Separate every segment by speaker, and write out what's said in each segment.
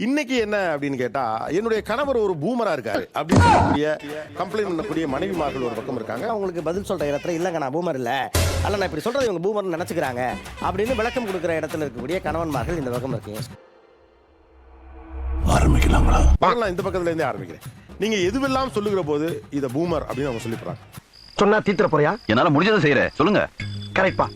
Speaker 1: இன்னைக்கு என்ன அப்படின்னு கேட்டா, என்னுடைய கணவர் ஒரு பூமரா இருக்காரு அப்படின்னு சொல்லக்கூடிய கம்ப்ளைண்ட் பண்ணக்கூடிய மனைவிமார்கள் ஒரு பக்கம் இருக்காங்க.
Speaker 2: அவங்களுக்கு பதில் சொல்ற இடத்துல இல்லங்க நான் பூமர் இல்ல, அல்ல நான் இப்படி சொல்றது இவங்க பூமர்னு நினைச்சுக்கிறாங்க அப்படின்னு விளக்கம் கொடுக்குற இடத்துல இருக்கக்கூடிய கணவன்மார்கள் இந்த பக்கம் இருக்கீங்க.
Speaker 1: ஆரம்பிக்கலாங்களா? நான் இந்த பக்கத்துல இருந்தே ஆரம்பிக்கிறேன். நீங்க எதுவெல்லாம் சொல்லுகிற போது இத பூமர் அப்படின்னு அவங்க சொல்லிடுறாங்க.
Speaker 2: சொன்னா தீத்துற போறியா?
Speaker 3: என்னால முடிஞ்சதை செய்யறேன், சொல்லுங்க.
Speaker 2: கரெக்ட்பா.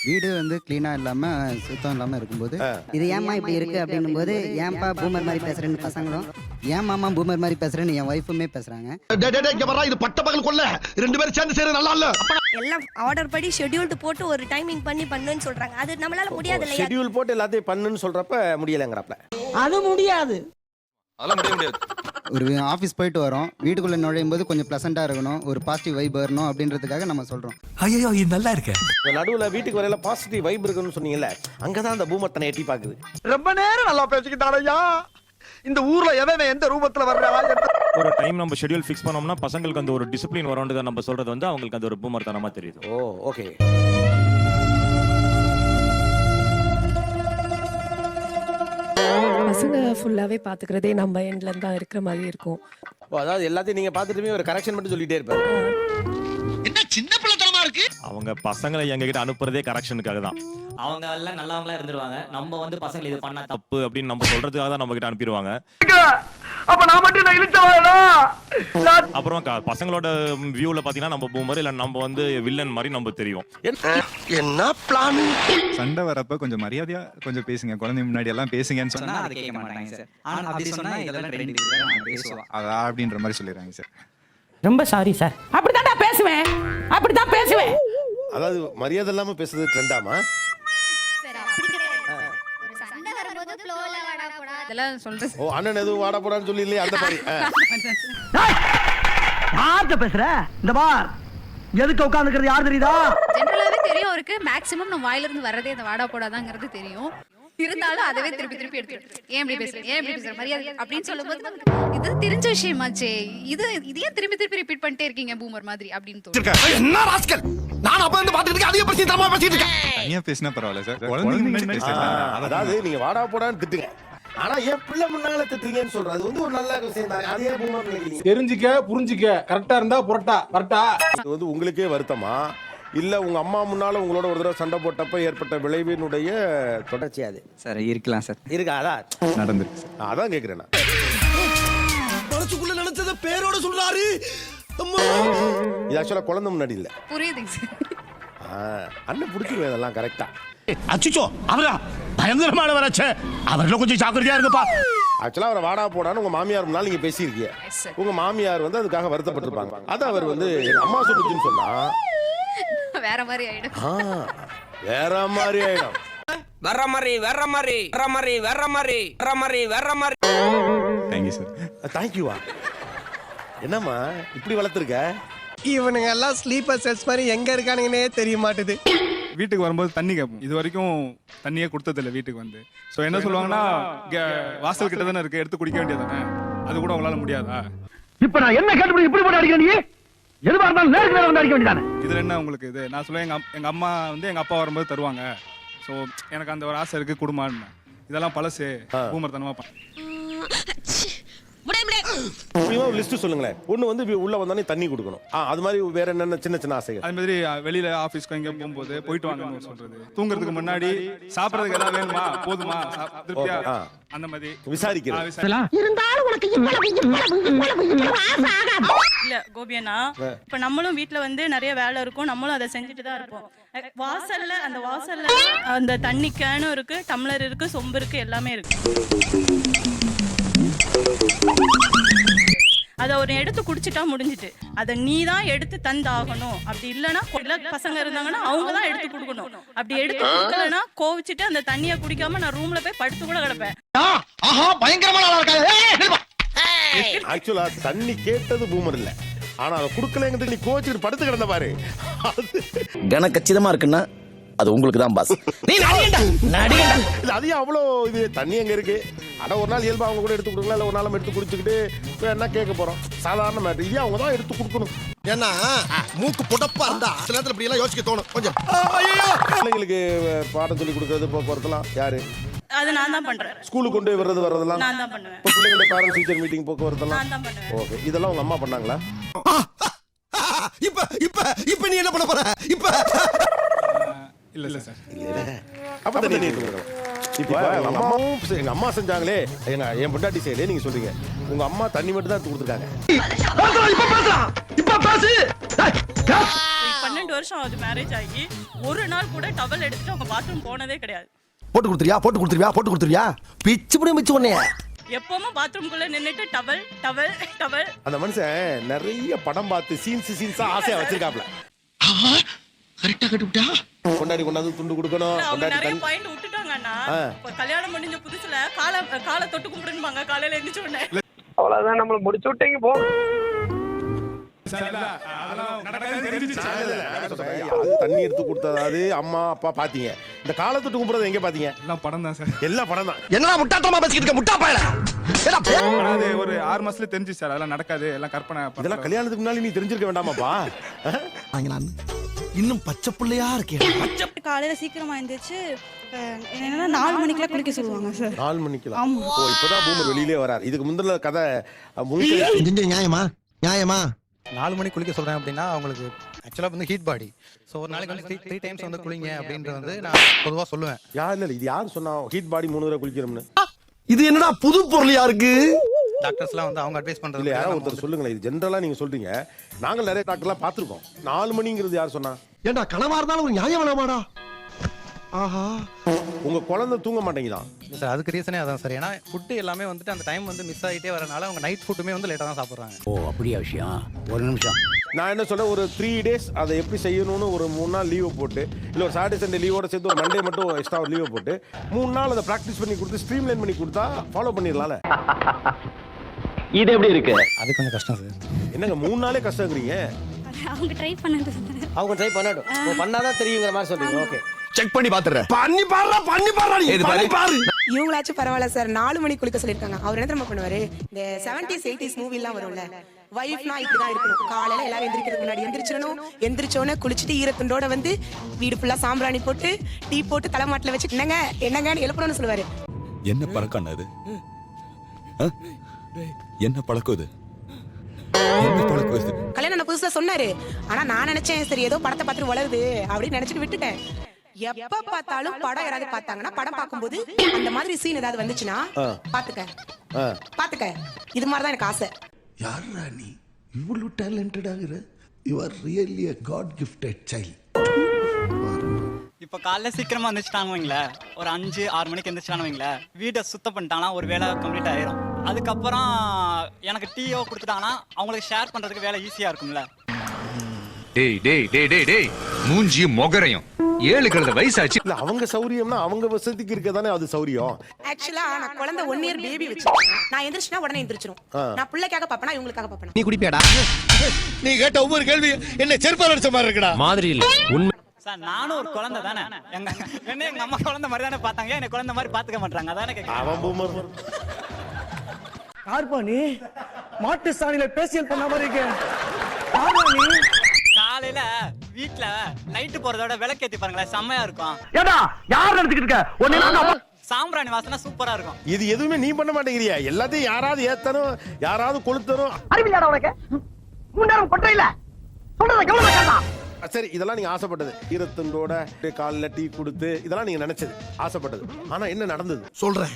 Speaker 4: வீடு வந்து கிளீனா இல்லாம சுத்தம் இல்லாம இருக்கும்போது
Speaker 5: இது ஏமா இப்படி இருக்கு அப்படின்னும் போது ஏன்பா பூமர் மாதிரி பேசுறேன்னு பசங்களும்
Speaker 4: ஏன் மாமா பூமர் மாதிரி பேசுறேன்னு என் ஒய்ஃபுமே பேசுறாங்க.
Speaker 6: இது பட்ட பகல் கொள்ள ரெண்டு பேரும் சேர்ந்து செய்யறது நல்லா இல்ல.
Speaker 7: எல்லாம் ஆர்டர் படி ஷெட்யூல்டு போட்டு ஒரு டைமிங் பண்ணுன்னு சொல்றாங்க. அது நம்மளால முடியாது இல்லையா?
Speaker 2: ஷெட்யூல் போட்டு எல்லாத்தையும் பண்ணுன்னு சொல்றப்ப முடியலங்கறப்ப
Speaker 5: அது முடியாது.
Speaker 3: அதெல்லாம் முடியாது.
Speaker 4: ஒரு ஆஃபீஸ் போயிட்டு வரோம், வீட்டுக்குள்ள நுழையும் போது கொஞ்சம் ப்ளசண்டா இருக்கணும், ஒரு பாசிட்டிவ் வைப் வரணும் அப்படின்றதுக்காக நம்ம சொல்றோம்.
Speaker 6: ஐயோ இது நல்லா இருக்கு.
Speaker 2: நடுவுல வீட்டுக்கு வரையில பாசிட்டிவ் வைப் இருக்குன்னு சொன்னீங்கல்ல, அங்கதான் அந்த பூமர் தன்னை எட்டி பாக்குது.
Speaker 6: ரொம்ப நேரம் நல்லா பேசிக்கிட்டாரையா. இந்த ஊர்ல எவன் எந்த ரூபத்துல வர்றா?
Speaker 8: ஒரு டைம் நம்ம ஷெட்யூல் ஃபிக்ஸ் பண்ணோம்னா பசங்களுக்கு அந்த ஒரு டிசிப்ளின் வரும்ன்றத நம்ம சொல்றது வந்து அவங்களுக்கு அந்த ஒரு பூமர் தனமா தெரியுது.
Speaker 2: ஓ ஓகே.
Speaker 9: பசங்க ஃபுல்லாவே பாத்துக்கிறதே நம்ம எண்ட்ல இருந்து தான் இருக்கிற மாதிரி இருக்கும்.
Speaker 2: ஓ, அதாவது எல்லாத்தையும் நீங்க பாத்துட்டுமே ஒரு கரெக்ஷன் மட்டும் சொல்லிட்டே இருப்பாரு.
Speaker 6: என்ன சின்ன பிள்ளைத்தனமா இருக்கு.
Speaker 8: அவங்க பசங்களை எங்க கிட்ட அனுப்புறதே கரெக்ஷனுக்காக தான்.
Speaker 10: அவங்க எல்லாம் நல்லவங்களா இருந்துருவாங்க. நம்ம வந்து பசங்க இது பண்ணா தப்பு
Speaker 8: அப்படின்னு நம்ம சொல்றதுக்காக தான் நம்ம கிட்ட அனுப்பிடுவாங்க.
Speaker 6: அப்ப நான் மட்டும் நான் இழுச்சவாடா.
Speaker 8: அப்புறம் பசங்களோட வியூல பாத்தீங்கன்னா நம்ம பூமர் இல்ல நம்ம வந்து வில்லன் மாதிரி நம்ம தெரியும்.
Speaker 6: என்ன பிளான்?
Speaker 11: சண்டை வரப்ப கொஞ்சம் மரியாதையா கொஞ்சம் பேசுங்க, குழந்தை முன்னாடி எல்லாம் பேசுங்கன்னு சொன்னா
Speaker 10: அது கேட்க மாட்டாங்க சார். ஆனா அப்படி சொன்னா இதெல்லாம் ட்ரெண்டிங் சார். நான் பேசுவேன்.
Speaker 11: அதா அப்படின்ற மாதிரி சொல்லிடுறாங்க சார்.
Speaker 5: ரொம்ப சாரி சார். அப்படிதான் பேசுவேன். அப்படிதான் பேசுவேன்.
Speaker 1: அதாவது மரியாதை இல்லாம பேசுறது ட்ரெண்டாமா? ஓ, அண்ணன் எதுவும் வாடா போடான்னு சொல்லி இல்லையா அந்த மாதிரி.
Speaker 5: யார்கிட்ட பேசுற? இந்த பார் எதுக்கு உட்கார்ந்துக்கிறது யார் தெரியுதா?
Speaker 7: ஜெனரலாவே தெரியும் அவருக்கு. மேக்ஸிமம் நம்ம வாயில இருந்து வரதே இந்த வாடா போடாதாங்கிறது தெரியும். இருந்தாலும் அதவே திருப்பி எடுத்துட்டு ஏன் இப்படி பேசுற, ஏன் இப்படி பேசுற, மரியாதை அப்படின்னு சொல்லும்போது இது தெரிஞ்ச விஷயமாச்சே, இதையே திருப்பி ரிப்பீட் பண்ணிட்டே இருக்கீங்க பூமர் மாதிரி அப்படின்னு தோணும்.
Speaker 6: என்ன ராஸ்கல், நான் அப்ப வந்து பாத்துக்கிட்டு அதிக பத்தி தரமா பேசிட்டு இருக்கேன்.
Speaker 11: தனியா பேசினா பரவாயில்ல சார், குழந்தைங்க முன்னாடி பேசலாம்.
Speaker 1: அதாவது நீங்க வாடா போடான்னு திட்டுங்க, ஆனா என் பிள்ளை முன்னால திட்டுறீங்கன்னு சொல்றது அது வந்து ஒரு நல்ல விஷயம் தானே. அதே பூமர் நினைக்கிறீங்க.
Speaker 6: தெரிஞ்சுக்க புரிஞ்சுக்க, கரெக்டா இருந்தா புரட்டா கரெக்டா.
Speaker 1: இது வந்து உங்களுக்கே வருத்தமா இல்ல உங்க அம்மா முன்னால உங்களோட ஒரு தடவை சண்டை போட்டப்ப ஏற்பட்ட விளைவினுடைய
Speaker 2: தொடர்ச்சி அது
Speaker 4: சார் இருக்கலாம் சார்.
Speaker 2: இருக்கா? அதான்
Speaker 11: நடந்துருக்கு.
Speaker 1: அதான் கேக்குறேன் நான்.
Speaker 6: மனசுக்குள்ள நினைச்சத பேரோட சொல்றாரு.
Speaker 1: இது ஆக்சுவலா குழந்தை முன்னாடி இல்ல.
Speaker 7: புரியுதுங்க சார்.
Speaker 1: அண்ணன் பிடிச்சிருவேன் இதெல்லாம் கரெக்டா.
Speaker 6: அச்சுச்சோ அவரா பயங்கரமான வராச்சே, அவர்ல கொஞ்சம் ஜாக்கிரதையா இருங்கப்பா.
Speaker 1: ஆக்சுவலா அவரை வாடா போடான்னு உங்க மாமியார் முன்னால நீங்க பேசியிருக்கீங்க. உங்க மாமியார் வந்து அதுக்காக வருத்தப்பட்டிருப்பாங்க. அது அவர் வந்து எங்க அம்மா சொல்லுச்சுன்னு சொன்னா
Speaker 7: வேற மாதிரி ஆயிடும்.
Speaker 1: வேற மாதிரி ஆயிடும்.
Speaker 10: வர்ற மாதிரி வர்ற மாதிரி வர்ற மாதிரி வர்ற மாதிரி வர்ற மாதிரி வர்ற மாதிரி.
Speaker 11: Thank you sir.
Speaker 1: தேங்க்யூவா? என்னம்மா இப்படி வளர்த்துருக்க?
Speaker 6: இவனுங்க எல்லாம் ஸ்லீப்பர் செல்ஸ் மாதிரி எங்க இருக்கானுங்கன்னே தெரிய மாட்டுது.
Speaker 11: வீட்டுக்கு வரும்போது தண்ணி கேட்போம். இது வரைக்கும் தண்ணியே கொடுத்ததில்ல வீட்டுக்கு வந்து. ஸோ என்ன சொல்லுவாங்கன்னா, வாசல் கிட்ட தானே இருக்கு, எடுத்து குடிக்க வேண்டியதானே, அது கூட உங்களால முடியாதா?
Speaker 5: இப்ப நான் என்ன கேட்டு இப்படி போட்டு அடிக்கிறேன்? நீ எதுவா இருந்தாலும் நேருக்கு நேரம் வந்து அடிக்க வேண்டியதானே.
Speaker 11: இதுல என்ன உங்களுக்கு இது? நான் சொல்லுவேன், எங்க அம்மா வந்து எங்க அப்பா வரும்போது தருவாங்க. ஸோ எனக்கு அந்த ஒரு ஆசை இருக்கு, குடும்பம். இதெல்லாம் பழசு, பூமர் தனமா
Speaker 1: லிஸ்ட் சொல்லுங்களேன். ஒண்ணு வந்து உள்ள வந்தானே தண்ணி கொடுக்கணும். அது மாதிரி வேற என்னென்ன சின்ன சின்ன ஆசைகள்?
Speaker 11: அது மாதிரி வெளியில ஆபீஸ்க்கு இங்க போகும்போது போயிட்டு வாங்கன்னு சொல்றது, தூங்குறதுக்கு முன்னாடி சாப்பிடறதுக்கு ஏதாவது வேணுமா, போதுமா, திருப்தியா, அந்த மாதிரி
Speaker 1: விசாரிக்கிறேன்.
Speaker 5: இருந்தாலும் உனக்கு
Speaker 9: இல்ல கோபியனா, இப்ப நம்மளும் வீட்ல வந்து நிறைய வேலை இருக்கும், நம்மளும் அதை செஞ்சுட்டு தான் இருப்போம். வாசல்ல அந்த தண்ணி கேனும் இருக்கு, டம்ளர் இருக்கு, சொம்பு இருக்கு, எல்லாமே இருக்கு. அத ஒரு எடுத்து குடிச்சிட்டா முடிஞ்சிட்டு. அத நீ தான் எடுத்து தந்தாகணும். அப்படி இல்லனா பசங்க இருந்தாங்கன்னா அவங்க தான் எடுத்து கொடுக்கணும். அப்படி எடுத்து கொடுக்கலனா கோவிச்சிட்டு அந்த தண்ணியை குடிக்காம நான் ரூம்ல போய் படுத்து கூட கிடப்பேன்.
Speaker 6: ஆஹா பயங்கரமான ஆளா இருக்காங்க.
Speaker 1: ஆக்சுவலா தண்ணி கேட்டது பூமர் இல்ல, ஆனா அதை குடுக்கலங்கிறது நீ கோச்சிட்டு படுத்து கிடந்த பாரு.
Speaker 2: கனக்கச்சிதமா இருக்குன்னா அது உங்களுக்கு தான் பாஸ். நீ நடிகண்டா.
Speaker 1: அது அவ்வளோ இது தண்ணி எங்க இருக்கு? ஆனா ஒரு நாள் இயல்பா அவங்க கூட எடுத்து கொடுக்கலாம், இல்ல ஒரு நாள் எடுத்து குடிச்சுக்கிட்டு என்ன கேட்க போறோம்? சாதாரண மேட்டர். இதே அவங்க தான் எடுத்து கொடுக்கணும்.
Speaker 6: ஏன்னா மூக்கு புடப்பா இருந்தா சில நேரத்துல இப்படி எல்லாம் யோசிக்க தோணும் கொஞ்சம்.
Speaker 1: பிள்ளைங்களுக்கு பாடம் சொல்லி கொடுக்கறது போக்குவரத்துலாம் யாரு?
Speaker 9: அது நான் தான் பண்றேன்.
Speaker 1: ஸ்கூலுக்கு கொண்டு போய் வர்றது வரதெல்லாம்
Speaker 9: நான் தான் பண்ணுவேன்.
Speaker 1: இப்போ பிள்ளைங்களோட பேரண்ட்ஸ் டீச்சர் மீட்டிங் போக்குவரத்தெல்லாம்
Speaker 9: நான் தான் பண்ணுவேன்.
Speaker 1: ஓகே இதெல்லாம் உங்க அம்மா பண்ணாங்களா?
Speaker 6: இப்ப நீ என்ன பண்ண போற இப்ப?
Speaker 11: இல்ல சார்.
Speaker 1: அப்ப தண்ணி எடுத்து கொடுக்கலாம். இப்போ எங்க அம்மாவும் எங்க அம்மா செஞ்சாங்களே என் பொண்டாட்டி செய்யலே நீங்க சொல்றீங்க. உங்க அம்மா தண்ணி மட்டும் தான் எடுத்து கொடுத்துருக்காங்க.
Speaker 5: இப்ப பேசு.
Speaker 9: 12 வருஷம் ஆகுது மேரேஜ் ஆகி, ஒரு நாள் கூட டவல் எடுத்துட்டு அவங்க பாத்ரூம் போனதே கிடையாது.
Speaker 6: போட்டு கொடுத்துருவியா பிச்சு புடி மிச்சு ஒண்ணே.
Speaker 9: எப்பவுமே பாத்ரூம்குள்ள நின்னுட்டு டவல் டவல் டவல்.
Speaker 1: அந்த மனுஷன் நிறைய படம் பார்த்து சீன்ஸா ஆசையா வச்சிருக்காப்ல.
Speaker 6: கரெக்டா கட்டுட்டா.
Speaker 1: கொண்டாடி கொண்டாந்து துண்டு கொடுக்கணும்.
Speaker 9: அவங்க
Speaker 1: கொண்டாடி
Speaker 9: நிறைய
Speaker 1: தண்ணி
Speaker 9: பாயிண்ட் விட்டுட்டாங்கன்னா, இப்ப கல்யாணம் முடிஞ்ச புதுசுல காலை தொட்டு கும்பிடுவாங்க காலையில எந்திரிச்ச உடனே.
Speaker 5: அவ்வளவுதான் நம்மள முடிச்சு விட்டீங்க போ.
Speaker 1: தண்ணி எடுத்து கொடுத்ததாவது அம்மா அப்பா பாத்தீங்க. இந்த காலத்துட்டு கும்பிடுறது எங்க பாத்தீங்க?
Speaker 11: எல்லாம் படம் தான் சார்.
Speaker 1: எல்லா படம் தான்.
Speaker 6: என்னடா முட்டாட்டமா பேசிக்கிட்டு இருக்க முட்டா பயல.
Speaker 11: அது ஒரு 6 மாசத்துல தெரிஞ்சு சார். அதெல்லாம் நடக்காது, எல்லாம் கற்பனை.
Speaker 1: இதெல்லாம் கல்யாணத்துக்கு முன்னாடி நீ தெரிஞ்சிருக்க வேண்டாமாப்பா?
Speaker 6: இன்னும் பச்சை புள்ளையா இருக்கே.
Speaker 9: காலையில சீக்கிரமா எந்திரிச்சு என்னன்னா 4 மணிக்கெல்லாம் குளிக்க சொல்லுவாங்க சார்.
Speaker 1: 4 மணிக்கெல்லாம். ஓ இப்பதான் பூமர் வெளியிலே வராரு. இதுக்கு முந்தின கதை
Speaker 6: நியாயமா
Speaker 4: 4 மணிக்கு குளிக்க சொல்கிறேன் அப்படின்னா அவங்களுக்கு ஆக்சுவலாக வந்து ஹீட் பாடி. ஸோ ஒரு நாளைக்கு வந்து 3 டைம்ஸ் வந்து குளிங்க அப்படின்றது வந்து நான் பொதுவாக சொல்லுவேன்.
Speaker 1: யார் இல்லை இது யார் சொன்னா ஹீட் பாடி 3 தடவை குளிக்கிறோம்னு?
Speaker 6: இது என்னடா புது பொருள் யாருக்கு?
Speaker 4: டாக்டர்ஸ்லாம் வந்து அவங்க அட்வைஸ் பண்ணுறது
Speaker 1: இல்லை யாராவது ஒருத்தர் சொல்லுங்களேன். இது ஜென்ரலாக நீங்கள் சொல்றீங்க. நாங்கள் நிறைய டாக்டர்லாம் பார்த்துருக்கோம். 4 மணிங்கிறது யார் சொன்னா?
Speaker 6: ஏண்டா கனவா இருந்தாலும் ஒரு நியாயம் வேணாமாடா? ஆஹா
Speaker 1: உங்க குழந்தை தூங்க மாட்டேங்குதான்
Speaker 4: சார். அதுக்கு ரீசனே அதான் சார். ஏன்னா ஃபுட்டு எல்லாமே வந்துட்டு அந்த டைம் வந்து மிஸ் ஆகிட்டே வரனால அவங்க நைட் ஃபுட்டுமே வந்து லேட்டாக தான் சாப்பிட்றாங்க.
Speaker 5: ஓ அப்படியா விஷயம்? ஒரு நிமிஷம்.
Speaker 1: நான் என்ன சொல்ல, ஒரு 3 days அதை எப்படி செய்யணும்னு ஒரு 3 நாள் லீவை போட்டு, இல்லை ஒரு சாட்டர்டே சண்டே லீவோட சேர்த்து ஒரு மண்டே மட்டும் எக்ஸ்ட்ரா ஒரு லீவை போட்டு 3 நாள் அதை ப்ராக்டிஸ் பண்ணி கொடுத்து ஸ்ட்ரீம்லைன் பண்ணி கொடுத்தா ஃபாலோ பண்ணிடலாம்ல.
Speaker 5: இது எப்படி இருக்கு?
Speaker 4: அது கொஞ்சம் கஷ்டம் சார்.
Speaker 1: என்னங்க 3 நாளே கஷ்டங்கிறீங்க?
Speaker 7: அவங்க ட்ரை பண்ணது.
Speaker 2: அவங்க ட்ரை பண்ணட்டும். பண்ணாதான் தெரியுங்கிற மாதிரி சொல்றீங்க. ஓகே
Speaker 6: செக் பண்ணி பாத்துறேன். பண்ணி பாருடா நீ பாரு.
Speaker 12: இவங்களாச்சும் பரவாயில்ல சார். 4 மணிக்கு குளிக்க சொல்லிருக்காங்க. அவர் என்ன தெரியுமா பண்ணுவாரு? இந்த 70s 80s மூவி எல்லாம் வரும்ல, வைஃப்னா இப்படிதான் இருக்கணும். காலையில எல்லாரும் எந்திரிக்கிறதுக்கு முன்னாடி எந்திரிச்சிடணும். எந்திரிச்சோன்னு குளிச்சுட்டு ஈரத்துண்டோட வந்து வீடு ஃபுல்லா சாம்பிராணி போட்டு டீ போட்டு தலைமாட்டில வச்சு என்னங்கன்னு எழுப்பணும்னு சொல்லுவாரு.
Speaker 3: என்ன பழக்கம் அது? என்ன பழக்கம் இது?
Speaker 12: கல்யாணம் புதுசா சொன்னாரு. ஆனா நான் நினைச்சேன் சரி ஏதோ படத்தை பார்த்துட்டு வளருது அப்படின்னு நினைச்சிட்டு விட்டுட்டேன். எப்ப பார்த்தாலும் படம் யாராவது பார்த்தாங்கன்னா படம் பார்க்கும்போது அந்த மாதிரி சீன் ஏதாவது வந்துச்சுன்னா பாத்துக்க இது மாதிரிதான் எனக்கு ஆசை.
Speaker 6: யாரா நீ இவ்வளவு டேலண்டட் ஆகுற? You are really a god gifted child.
Speaker 10: இப்ப காலைல சீக்கிரமா எந்திரிச்சிட்டாங்க வைங்களேன், ஒரு 5-6 மணிக்கு எந்திரிச்சிட்டாங்க வைங்களேன், வீட்டை சுத்தம் பண்ணிட்டாங்கன்னா ஒரு வேலை கம்ப்ளீட் ஆயிரும். அதுக்கப்புறம் எனக்கு டீயோ கொடுத்துட்டாங்கன்னா அவங்களுக்கு ஷேர் பண்றதுக்கு வேலை ஈஸியா இருக்கும்ல.
Speaker 3: டேய் டேய் டேய் டேய் டேய் மூஞ்சி மொகரையும் 7 கழுத வயசாச்சு.
Speaker 1: இல்ல அவங்க சௌரியம்னா அவங்க வசதிக்கு இருக்கதானே அது சௌரியம்.
Speaker 12: ஆக்சுவலா நான் குழந்தை 1 year பேபி வச்சிருக்கேன். நான் எந்திரிச்சுனா உடனே எந்திரிச்சிரும். நான் பிள்ளைக்காக பாப்பனா இவங்களுக்காக பாப்பனா?
Speaker 6: நீ குடிப்பியாடா? நீ கேட்ட ஒவ்வொரு கேள்வி என்ன செருப்பால அடிச்ச மாதிரி இருக்குடா.
Speaker 10: மாதிரி இல்ல உண்மை சார். நானும் ஒரு குழந்தை தானே. எங்க அம்மா குழந்தை மாதிரி தானே பார்த்தாங்க. என்ன குழந்தை மாதிரி பாத்துக்க மாட்டாங்க. அதானே கேக்குறேன்.
Speaker 1: அவன் பூமர்.
Speaker 5: யார்ப்பா நீ? மாட்டு சாணியில பேசியல் பண்ண மாதிரி இருக்க.
Speaker 10: காலையில வீட்ல நைட்டு போறதோட விளக்கேத்தி பாருங்களேன், செம்மையா இருக்கும்.
Speaker 5: ஏடா யார் நினைச்சிட்டு இருக்க?
Speaker 10: சாம்பிராணி வாசனை சூப்பரா இருக்கும்.
Speaker 1: இது எதுவுமே நீ பண்ண மாட்டேங்கிறியா? எல்லாத்தையும் யாராவது ஏத்தணும், யாராவது கொளுத்தணும்.
Speaker 5: அறிவில்லாட உனக்கு முன்னேறம் பண்ற இல்ல சொல்றத கவனமா கேட்டா.
Speaker 1: சரி இதெல்லாம் நீங்க ஆசைப்பட்டது. ஈரத்துண்டோட காலைல டீ கொடுத்து இதெல்லாம் நீங்க நினைச்சது, ஆசைப்பட்டது. ஆனா என்ன நடந்தது
Speaker 6: சொல்றேன்,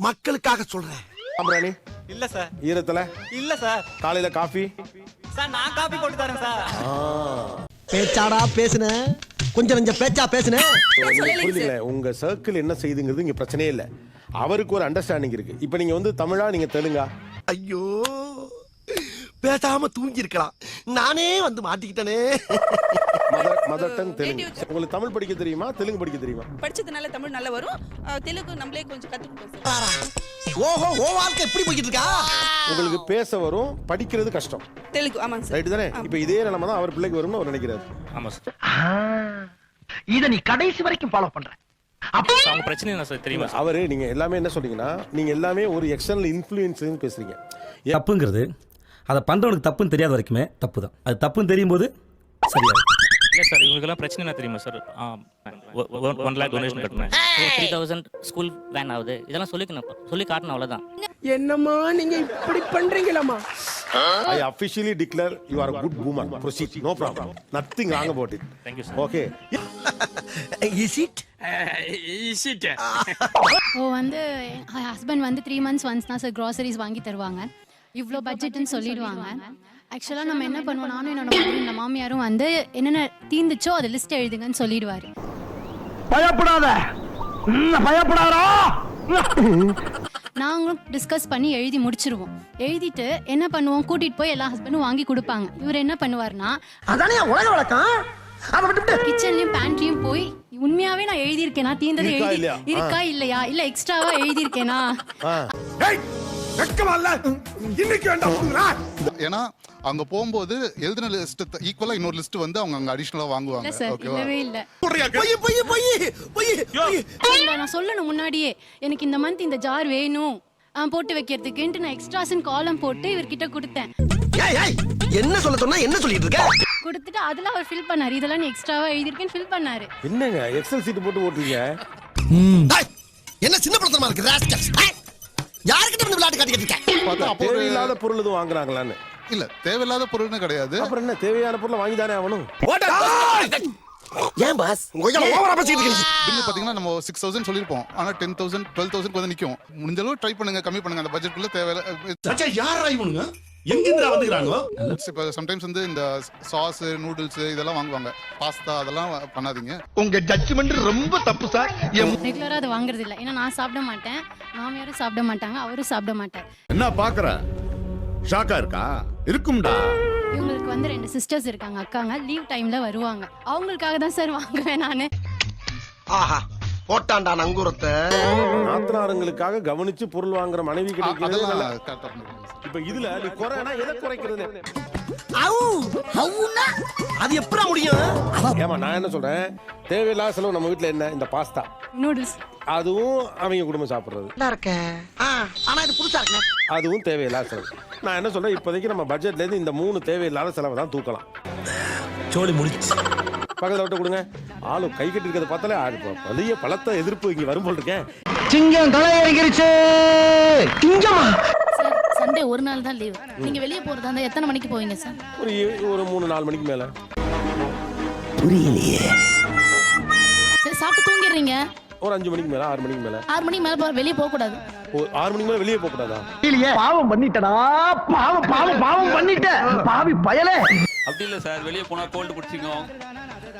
Speaker 6: மக்களுக்காக சொல்றேன்.
Speaker 1: சாம்பிராணி
Speaker 10: இல்ல சார்.
Speaker 1: ஈரத்துல
Speaker 10: இல்ல சார்.
Speaker 1: காலையில காஃபி
Speaker 10: சார் நான் காபி போட்டு தரேன் சார்.
Speaker 6: பேச்சாடா பேசுன, கொஞ்சம் கொஞ்சம் பேச்சா பேசுன.
Speaker 1: புரியுதுங்களே, உங்க சர்க்கிள் என்ன செய்துங்கிறது இங்க பிரச்சனையே இல்ல. அவருக்கு ஒரு அண்டர்ஸ்டாண்டிங் இருக்கு. இப்ப நீங்க வந்து தமிழா, நீங்க தெலுங்கா?
Speaker 6: ஐயோ பேசாம தூங்கி இருக்கலாம், நானே வந்து மாட்டிக்கிட்டனே.
Speaker 1: Mother tongue Telugu. உங்களுக்கு தமிழ் படிக்க தெரியுமா, தெலுங்கு படிக்க தெரியுமா?
Speaker 9: படிச்சதுனால தமிழ் நல்லா வரும். தெலுங்கு நம்மளே கொஞ்சம் கத்துக்கிட்டோம்.
Speaker 6: ஓஹோ ஓ வாழ்க்கை எப்படி போயிட்டு இருக்கா?
Speaker 1: உங்களுக்கு பேச வரும், படிக்கிறது கஷ்டம்.
Speaker 9: தெலுங்கு ஆமாங்க சார்.
Speaker 1: ரைட் தானே? இப்ப இதே நிலைமை தான் அவர் பிள்ளைக்கு வரும்னு அவர் நினைக்கிறாரு.
Speaker 8: ஆமா சார்.
Speaker 5: இத நீ கடைசி வரைக்கும் ஃபாலோ பண்ற.
Speaker 8: அவங்க பிரச்சனை என்ன சார் தெரியுமா?
Speaker 1: அவரு நீங்க எல்லாமே என்ன சொல்றீங்கன்னா, நீங்க எல்லாமே ஒரு எக்ஸ்டர்னல் இன்ஃப்ளூயன்ஸ் பேசுறீங்க.
Speaker 5: தப்புங்கிறது அதை பண்றவனுக்கு தப்புன்னு தெரியாத வரைக்குமே தப்பு தான். அது தப்புன்னு தெரியும் போது சரியா. இல்லை சார் இவங்களுக்கெல்லாம் பிரச்சனை என்ன தெரியுமா சார் 1 lakh டொனேஷன் கட்டினேன்
Speaker 9: 3000 ஸ்கூல் வேன் ஆகுது இதெல்லாம் சொல்லி காட்டணும் அவ்வளோதான்.
Speaker 12: என்னம்மா நீங்க இப்படி பண்றீங்களாமா?
Speaker 1: I officially declare you are a good boomer. Proceed. No problem. Nothing wrong about it.
Speaker 5: Thank you, sir.
Speaker 1: Okay.
Speaker 6: Is it?
Speaker 7: இப்போ வந்து ஹஸ்பண்ட் வந்து 3 months ஒன்ஸ் தான் சார் க்ராசரிஸ் வாங்கி தருவாங்க. இவ்வளோ பட்ஜெட்னு சொல்லிடுவாங்க. ஆக்சுவலாக நம்ம என்ன பண்ணுவோம், நானும் என்னோட மாமியாரும் வந்து என்னென்ன தீந்துச்சோ அதை லிஸ்ட் எழுதுங்கன்னு சொல்லிடுவார்.
Speaker 5: பயப்படாத பயப்படாதா.
Speaker 7: நாங்களும் டிஸ்கஸ் பண்ணி எழுதி முடிச்சிருவோம். எழுதிட்டு என்ன பண்ணுவோம், கூட்டிட்டு போய் எல்லா ஹஸ்பண்டும் வாங்கி கொடுப்பாங்க. இவர் என்ன பண்ணுவார்னா,
Speaker 5: அதானே உலக வழக்கம்.
Speaker 7: கிச்சன்லயும் பேண்ட்ரியும் போய் உண்மையாவே நான் எழுதியிருக்கேனா, தீந்ததை இருக்கா இல்லையா, இல்ல எக்ஸ்ட்ராவா எழுதியிருக்கேனா.
Speaker 11: ஏன்னா அங்க போகும்போது எழுதின லிஸ்ட் ஈக்குவலா இன்னொரு லிஸ்ட் வந்து அவங்க அங்க அடிஷனலா வாங்குவாங்க.
Speaker 7: இல்லவே இல்ல. நான் சொல்லணும் முன்னாடியே, எனக்கு இந்த மந்த் இந்த ஜார் வேணும் போட்டு வைக்கிறதுக்குன்ட்டு நான் எக்ஸ்ட்ராஸ்ன்னு காலம் போட்டு இவர்கிட்ட கொடுத்தேன்.
Speaker 5: என்ன சொல்ல சொன்னா என்ன சொல்லிட்டு இருக்க?
Speaker 7: கொடுத்துட்டு அதுல அவர் ஃபில் பண்ணாரு. இதெல்லாம் நீ எக்ஸ்ட்ராவா எழுதிருக்கேன்னு ஃபில் பண்ணாரு.
Speaker 1: என்னங்க எக்ஸல் சீட் போட்டு ஓட்டுறீங்க?
Speaker 5: என்ன சின்ன பிரச்சனை இருக்கு ராஸ்கல்ஸ். யார்கிட்ட வந்து விளையாட்டு காட்டிட்டு இருக்க?
Speaker 1: தேவையில்லாத பொருள் எதுவும் வாங்குறாங்களான்னு?
Speaker 11: இல்ல தேவையில்லாத பொருள்னு கிடையாது.
Speaker 1: அப்புறம் என்ன, தேவையான பொருளை வாங்கி தானே ஆகணும்.
Speaker 5: ஏன் பாஸ் ஓவரா பேசிட்டு இருக்கீங்க?
Speaker 11: பில் பாத்தீங்கன்னா நம்ம 6000 சொல்லிருப்போம். ஆனா 10000 12000 வந்து நிக்கும். முடிஞ்ச அளவு ட்ரை பண்ணுங்க, கம்மி பண்ணுங்க. அந்த பட்ஜெட்குள்ள தேவையில்ல.
Speaker 6: யாரா இவனுங்க? எங்கிருந்தா வந்துக்கறாங்க?
Speaker 11: இப்போ சம்டைம்ஸ் வந்து இந்த சாஸ் நூடுல்ஸ் இதெல்லாம் வாங்குவாங்க, பாஸ்தா அதெல்லாம் பண்ணாதீங்க.
Speaker 5: உங்க ஜட்ஜ்மென்ட் ரொம்ப தப்பு சார்.
Speaker 7: ரெகுலரா அதை வாங்குறது இல்ல. ஏன்னா நான் சாப்பிட மாட்டேன், மாமியாரும் சாப்பிட மாட்டாங்க, அவரும் சாப்பிட மாட்டார்.
Speaker 6: என்ன பாக்குற? ஷாக்கா இருக்கா? இருக்கும்டா.
Speaker 7: இவங்களுக்கு வந்து 2 சிஸ்டர்ஸ் இருக்காங்க, அக்காங்க. லீவ் டைம்ல வருவாங்க. அவங்களுக்காக தான் சார் வாங்குவேன் நானு.
Speaker 5: ஆஹா போட்டாண்டா நங்கூரத்தை.
Speaker 1: நாத்தனாரங்களுக்காக கவனிச்சு பொருள் வாங்குற மனைவி கிடைக்கிறது.
Speaker 11: கரெக்டா.
Speaker 1: இப்ப இதுல நீ குறைனா எதை குறைக்கிறது?
Speaker 5: அது எப்படி முடியும்?
Speaker 1: ஏமா நான் என்ன சொல்றேன், தேவையில்லாத செலவு நம்ம வீட்டுல என்ன, இந்த பாஸ்தா
Speaker 7: நூடுல்ஸ்,
Speaker 1: அதுவும் அவங்க குடும்பம் சாப்பிடுறது.
Speaker 5: ஆனா இது புதுசா இருக்கு.
Speaker 1: அதுவும் தேவையில்லாத செலவு. நான் என்ன சொல்றேன், இப்போதைக்கு நம்ம பட்ஜெட்ல இருந்து இந்த 3 தேவையில்லாத செலவை தான் தூக்கலாம்.
Speaker 5: சோலி முடிச்சு
Speaker 1: பக்கத்துல விட்டு கொடுங்க. ஆளு கை கட்டி இருக்கிறத பார்த்தாலே വലിய பலத்த எதிர்ப்பு இங்க வரும் போல் இருக்கேன்.
Speaker 5: சிங்கம் களை இறங்கிருச்சு. சிங்கமா?
Speaker 7: சார் சண்டே ஒரு நாள் தான் லீவ். நீங்க வெளிய போறதா இருந்தா எத்தனை மணிக்கு போவீங்க சார்?
Speaker 1: ஒரு 3-4 மணிக்கு மேல.
Speaker 5: புரியலையே.
Speaker 7: சரி சாப்பிட்டு தூங்கிடுறீங்க.
Speaker 1: ஒரு 5 மணிக்கு மேல, 6 மணிக்கு மேல.
Speaker 7: 6 மணிக்கு மேல வெளிய போக கூடாது.
Speaker 1: 6 மணிக்கு மேல வெளியே போக கூடாதா?
Speaker 5: பாவம் பண்ணிட்டடா. பாவம் பண்ணிட்ட. பாவி பயலே.
Speaker 10: அப்படி இல்ல சார், வெளியே போனா கோல்டு பிடிச்சிக்கும்,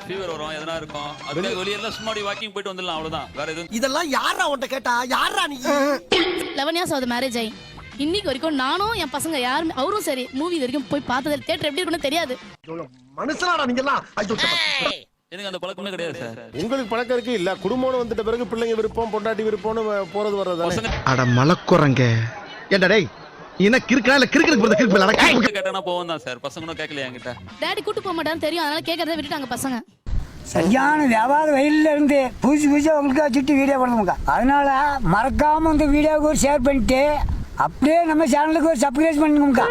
Speaker 10: ஃபீவர் வரும், எதனா இருக்கும். அதுல வெளிய எல்லாம் சும்மா வாக்கிங் போயிட்டு வந்துடலாம், அவ்வளவுதான். வேற எதுவும்.
Speaker 5: இதெல்லாம் யாரா உன்கிட்ட கேட்டா? யாரா நீ?
Speaker 7: 11 years ஆகுது மேரேஜ் ஆகி. இன்னைக்கு வரைக்கும் நானும் என் பசங்க யாரும் அவரும் சரி மூவி வரைக்கும் போய் பார்த்தது, தியேட்டர் எப்படி இருக்குன்னு தெரியாது.
Speaker 5: மனுஷனாடா நீங்க எல்லாம்.
Speaker 10: எனக்கு அந்த பழக்கமே கிடையாது சார்.
Speaker 1: உங்களுக்கு பழக்கம் இருக்கு இல்ல? குடும்பம் வந்துட்ட பிறகு பிள்ளைங்க விருப்பம், பொண்டாட்டி விருப்பம்னு போறது வர்றதானே.
Speaker 5: அட மலக்குறங்க. ஏண்டா டேய், என்ன கிறுக்கா இல்ல கிறுக்கு போறத கிறுக்கு நடக்க
Speaker 10: கேட்டனா போவோம் தான் சார். பசங்களும் கேட்கல என்கிட்ட.
Speaker 7: டாடி கூட்டி போக மாட்டான்னு தெரியும், அதனால கேட்கறத விட்டுட்டாங்க பசங்க.
Speaker 5: சரியான வியாபார வெயில்ல இருந்து புதுசா உங்களுக்கு வச்சுட்டு வீடியோ பண்ணுங்க. அதனால மறக்காம இந்த வீடியோக்கு ஒரு ஷேர் பண்ணிட்டு அப்படியே நம்ம சேனலுக்கு ஒரு சப்ஸ்கிரைப் பண்ணுங்க.